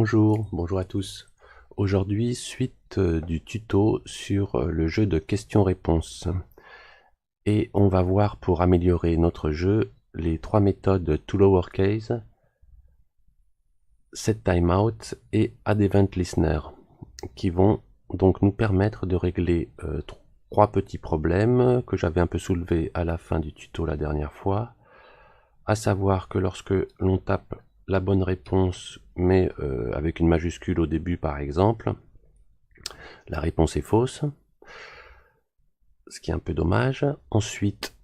Bonjour à tous. Aujourd'hui, suite du tuto sur le jeu de questions-réponses. Et on va voir pour améliorer notre jeu les trois méthodes toLowerCase, setTimeout et addEventListener qui vont donc nous permettre de régler trois petits problèmes que j'avais un peu soulevés à la fin du tuto la dernière fois, à savoir que lorsque l'on tape la bonne réponse, mais avec une majuscule au début par exemple, la réponse est fausse, ce qui est un peu dommage. Ensuite,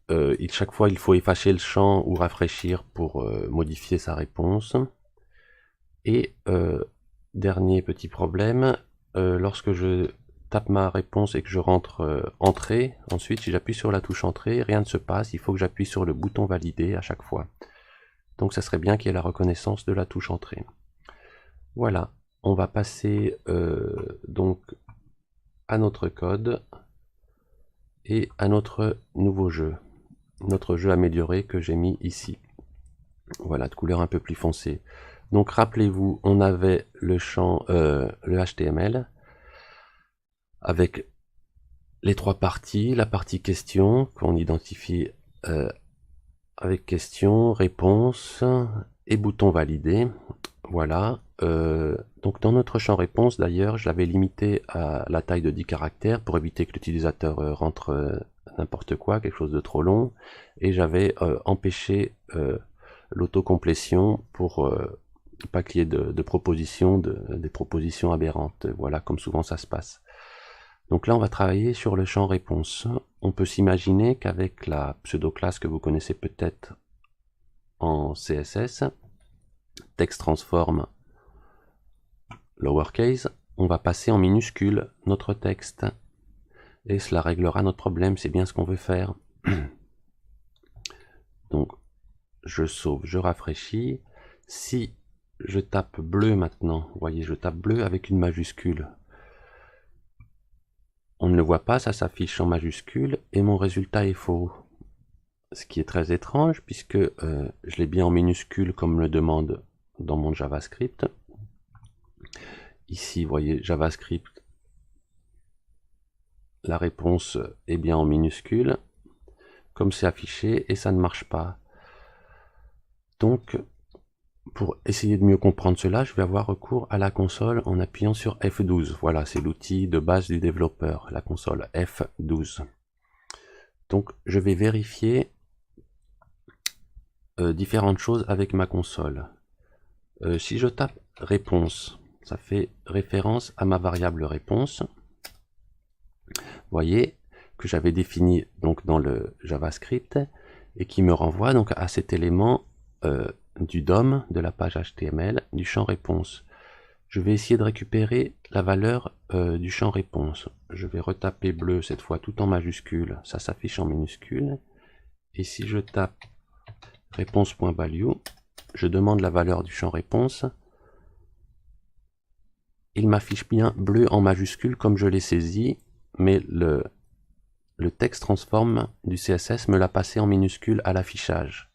chaque fois il faut effacer le champ ou rafraîchir pour modifier sa réponse. Et dernier petit problème, lorsque je tape ma réponse et que je rentre entrée, ensuite si j'appuie sur la touche entrée, rien ne se passe, il faut que j'appuie sur le bouton valider à chaque fois. Donc ça serait bien qu'il y ait la reconnaissance de la touche entrée. Voilà, on va passer donc à notre code et à notre nouveau jeu. Notre jeu amélioré que j'ai mis ici. Voilà, de couleur un peu plus foncée. Donc rappelez-vous, on avait le champ, le HTML, avec les trois parties, la partie question, qu'on identifie avec question, réponse et bouton validé. Voilà. Donc dans notre champ réponse, d'ailleurs, je l'avais limité à la taille de 10 caractères pour éviter que l'utilisateur rentre n'importe quoi, quelque chose de trop long. Et j'avais empêché l'autocomplétion pour pas qu'il y ait de propositions, des propositions aberrantes. Voilà, comme souvent ça se passe. Donc là, on va travailler sur le champ réponse. On peut s'imaginer qu'avec la pseudo-classe que vous connaissez peut-être en CSS, text transform lowercase, on va passer en minuscule notre texte. Et cela réglera notre problème, c'est bien ce qu'on veut faire. Donc, je sauve, je rafraîchis. Si je tape bleu maintenant, vous voyez, je tape bleu avec une majuscule. On ne le voit pas, ça s'affiche en majuscule et mon résultat est faux. Ce qui est très étrange puisque je l'ai bien en minuscule comme le demande dans mon JavaScript. Ici, vous voyez, JavaScript, la réponse est bien en minuscule, comme c'est affiché, et ça ne marche pas. Donc, pour essayer de mieux comprendre cela, je vais avoir recours à la console en appuyant sur F12. Voilà, c'est l'outil de base du développeur, la console F12. Donc, je vais vérifier différentes choses avec ma console. Si je tape réponse, ça fait référence à ma variable réponse. Vous voyez que j'avais défini donc dans le JavaScript et qui me renvoie donc à cet élément du DOM de la page HTML du champ réponse. Je vais essayer de récupérer la valeur du champ réponse. Je vais retaper bleu cette fois tout en majuscule, ça s'affiche en minuscule. Et si je tape réponse.value, je demande la valeur du champ réponse. Il m'affiche bien bleu en majuscule comme je l'ai saisi, mais le text transform du CSS me l'a passé en minuscule à l'affichage.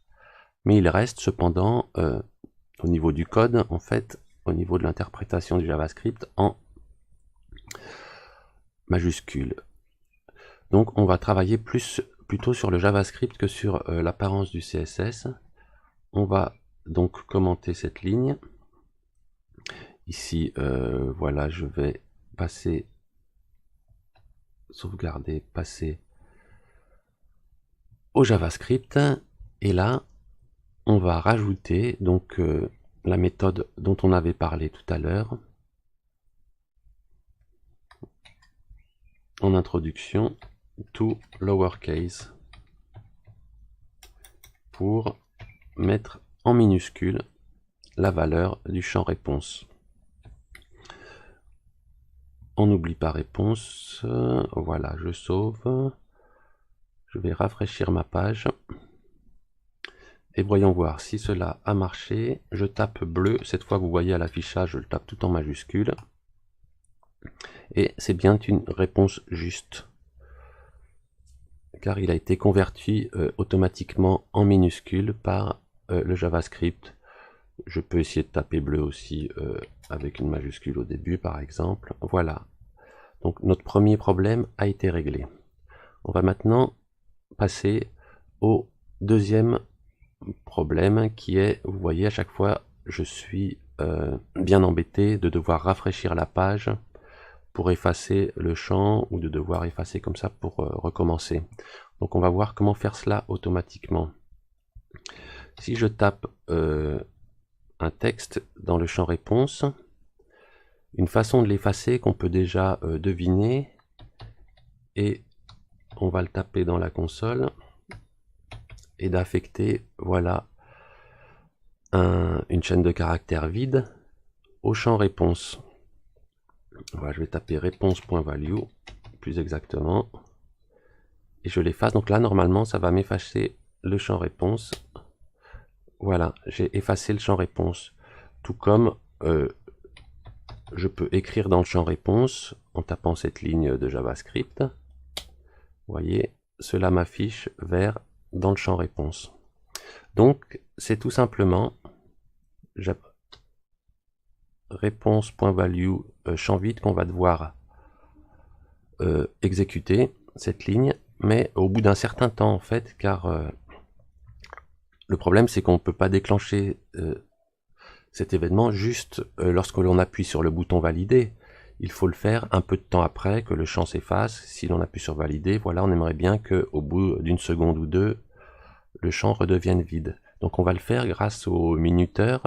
Mais il reste cependant, au niveau du code, en fait, au niveau de l'interprétation du JavaScript, en majuscule. Donc on va travailler plutôt sur le JavaScript que sur l'apparence du CSS. On va donc commenter cette ligne. Ici, voilà, je vais passer, sauvegarder, passer au JavaScript. Et là, on va rajouter donc la méthode dont on avait parlé tout à l'heure en introduction, toLowerCase, pour mettre en minuscule la valeur du champ réponse. On n'oublie pas réponse. Voilà, je sauve. Je vais rafraîchir ma page. Et voyons voir si cela a marché. Je tape bleu. Cette fois, vous voyez à l'affichage, je le tape tout en majuscule. Et c'est bien une réponse juste, car il a été converti automatiquement en minuscule par le JavaScript. Je peux essayer de taper bleu aussi avec une majuscule au début par exemple. Voilà. Donc notre premier problème a été réglé. On va maintenant passer au deuxième problème qui est, vous voyez, à chaque fois je suis bien embêté de devoir rafraîchir la page pour effacer le champ ou de devoir effacer comme ça pour recommencer. Donc on va voir comment faire cela automatiquement. Si je tape un texte dans le champ réponse, une façon de l'effacer qu'on peut déjà deviner, et on va le taper dans la console et d'affecter, voilà, une chaîne de caractères vide au champ réponse. Voilà, je vais taper réponse.value plus exactement et je l'efface. Donc là normalement ça va m'effacer le champ réponse. Voilà, j'ai effacé le champ réponse. Tout comme je peux écrire dans le champ réponse en tapant cette ligne de JavaScript. Vous voyez, cela m'affiche vert dans le champ réponse. Donc c'est tout simplement réponse.value champ vide qu'on va devoir exécuter cette ligne, mais au bout d'un certain temps en fait, car le problème c'est qu'on ne peut pas déclencher cet événement juste lorsque l'on appuie sur le bouton valider. Il faut le faire un peu de temps après que le champ s'efface. Si l'on appuie sur valider, voilà, on aimerait bien qu'au bout d'une seconde ou deux, le champ redevienne vide. Donc on va le faire grâce au minuteur,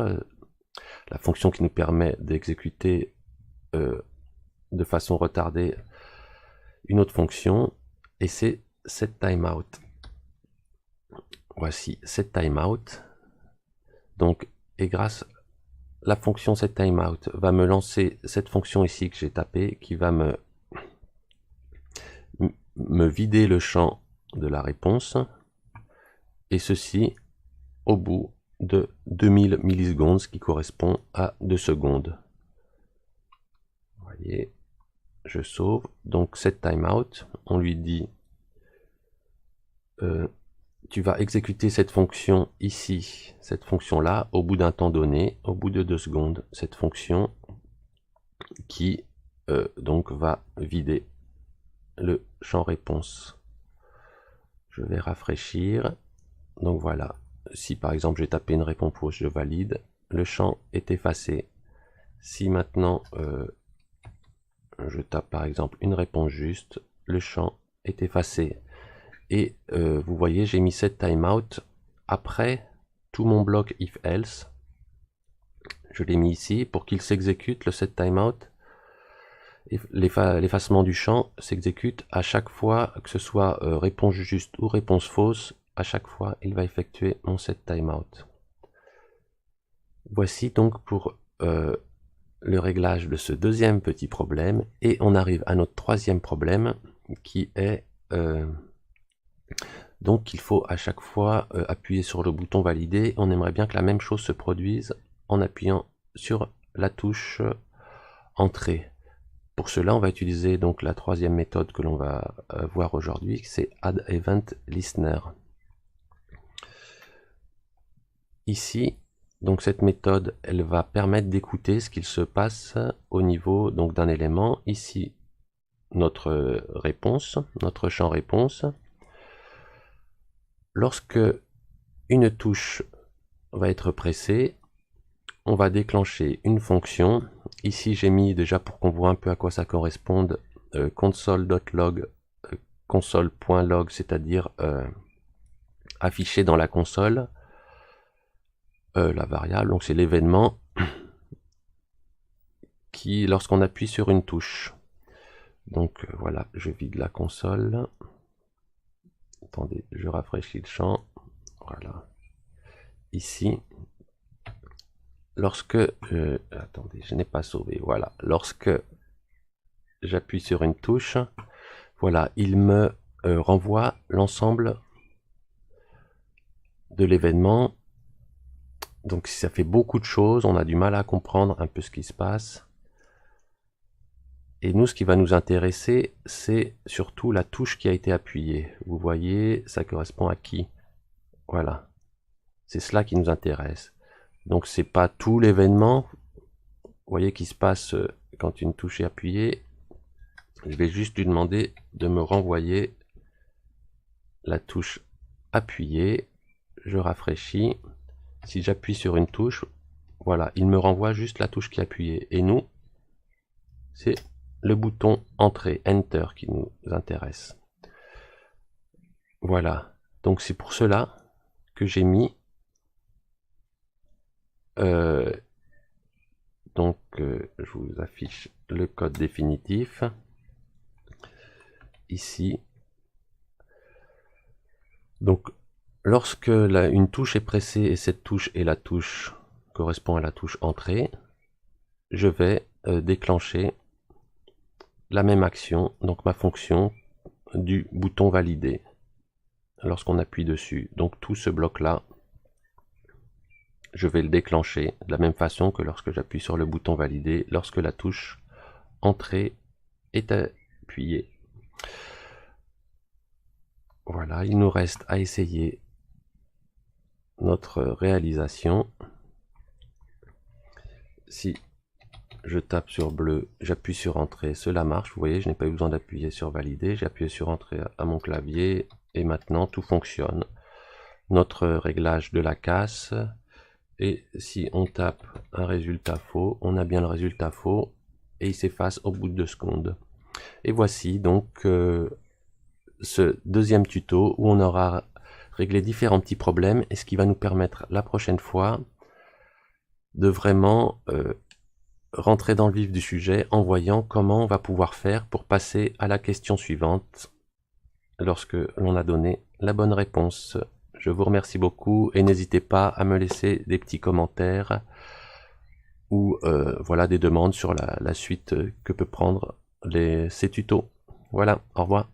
la fonction qui nous permet d'exécuter de façon retardée une autre fonction, et c'est setTimeout. Voici setTimeout. Donc, et grâce la fonction setTimeout va me lancer cette fonction ici que j'ai tapée, qui va me vider le champ de la réponse, et ceci au bout de 2000 millisecondes, ce qui correspond à 2 secondes. Vous voyez, je sauve, donc setTimeout, on lui dit tu vas exécuter cette fonction ici, cette fonction là, au bout d'un temps donné, au bout de 2 secondes, cette fonction qui donc va vider le champ réponse. Je vais rafraîchir, donc voilà, si par exemple j'ai tapé une réponse fausse, je valide, le champ est effacé. Si maintenant je tape par exemple une réponse juste, le champ est effacé. Et vous voyez, j'ai mis setTimeout après tout mon bloc if else. Je l'ai mis ici pour qu'il s'exécute, le setTimeout. L'effacement du champ s'exécute à chaque fois, que ce soit réponse juste ou réponse fausse. À chaque fois, il va effectuer mon setTimeout. Voici donc pour le réglage de ce deuxième petit problème. Et on arrive à notre troisième problème qui est donc il faut à chaque fois appuyer sur le bouton valider. On aimerait bien que la même chose se produise en appuyant sur la touche entrée. Pour cela, on va utiliser donc la troisième méthode que l'on va voir aujourd'hui, c'est addEventListener. Ici, donc cette méthode, elle va permettre d'écouter ce qu'il se passe au niveau donc d'un élément. Ici, notre réponse, notre champ réponse. Lorsque une touche va être pressée, on va déclencher une fonction. Ici, j'ai mis déjà pour qu'on voit un peu à quoi ça corresponde console.log, console.log, c'est-à-dire afficher dans la console la variable. Donc c'est l'événement qui, lorsqu'on appuie sur une touche. Donc voilà, je vide la console. Attendez, je rafraîchis le champ. Voilà. Ici, lorsque attendez, je n'ai pas sauvé. Voilà, lorsque j'appuie sur une touche, voilà, il me renvoie l'ensemble de l'événement. Donc ça fait beaucoup de choses, on a du mal à comprendre un peu ce qui se passe. Et nous, ce qui va nous intéresser, c'est surtout la touche qui a été appuyée. Vous voyez, ça correspond à qui? Voilà. C'est cela qui nous intéresse. Donc c'est pas tout l'événement, vous voyez, qui se passe quand une touche est appuyée. Je vais juste lui demander de me renvoyer la touche appuyée. Je rafraîchis. Si j'appuie sur une touche, voilà, il me renvoie juste la touche qui est appuyée. Et nous, c'est le bouton Entrée, Enter, qui nous intéresse. Voilà, donc c'est pour cela que j'ai mis je vous affiche le code définitif ici. Donc lorsque une touche est pressée et cette touche est la touche correspond à la touche Entrée, je vais déclencher la même action, donc ma fonction du bouton Valider lorsqu'on appuie dessus. Donc tout ce bloc là, je vais le déclencher de la même façon que lorsque j'appuie sur le bouton Valider, lorsque la touche Entrée est appuyée. Voilà, il nous reste à essayer notre réalisation. Si je tape sur bleu, j'appuie sur Entrée, cela marche. Vous voyez, je n'ai pas eu besoin d'appuyer sur Valider. J'ai appuyé sur Entrée à mon clavier et maintenant tout fonctionne. Notre réglage de la casse. Et si on tape un résultat faux, on a bien le résultat faux et il s'efface au bout de 2 secondes. Et voici donc ce deuxième tuto où on aura réglé différents petits problèmes et ce qui va nous permettre la prochaine fois de vraiment rentrer dans le vif du sujet en voyant comment on va pouvoir faire pour passer à la question suivante lorsque l'on a donné la bonne réponse. Je vous remercie beaucoup et n'hésitez pas à me laisser des petits commentaires ou voilà, des demandes sur la suite que peut prendre ces tutos. Voilà, au revoir.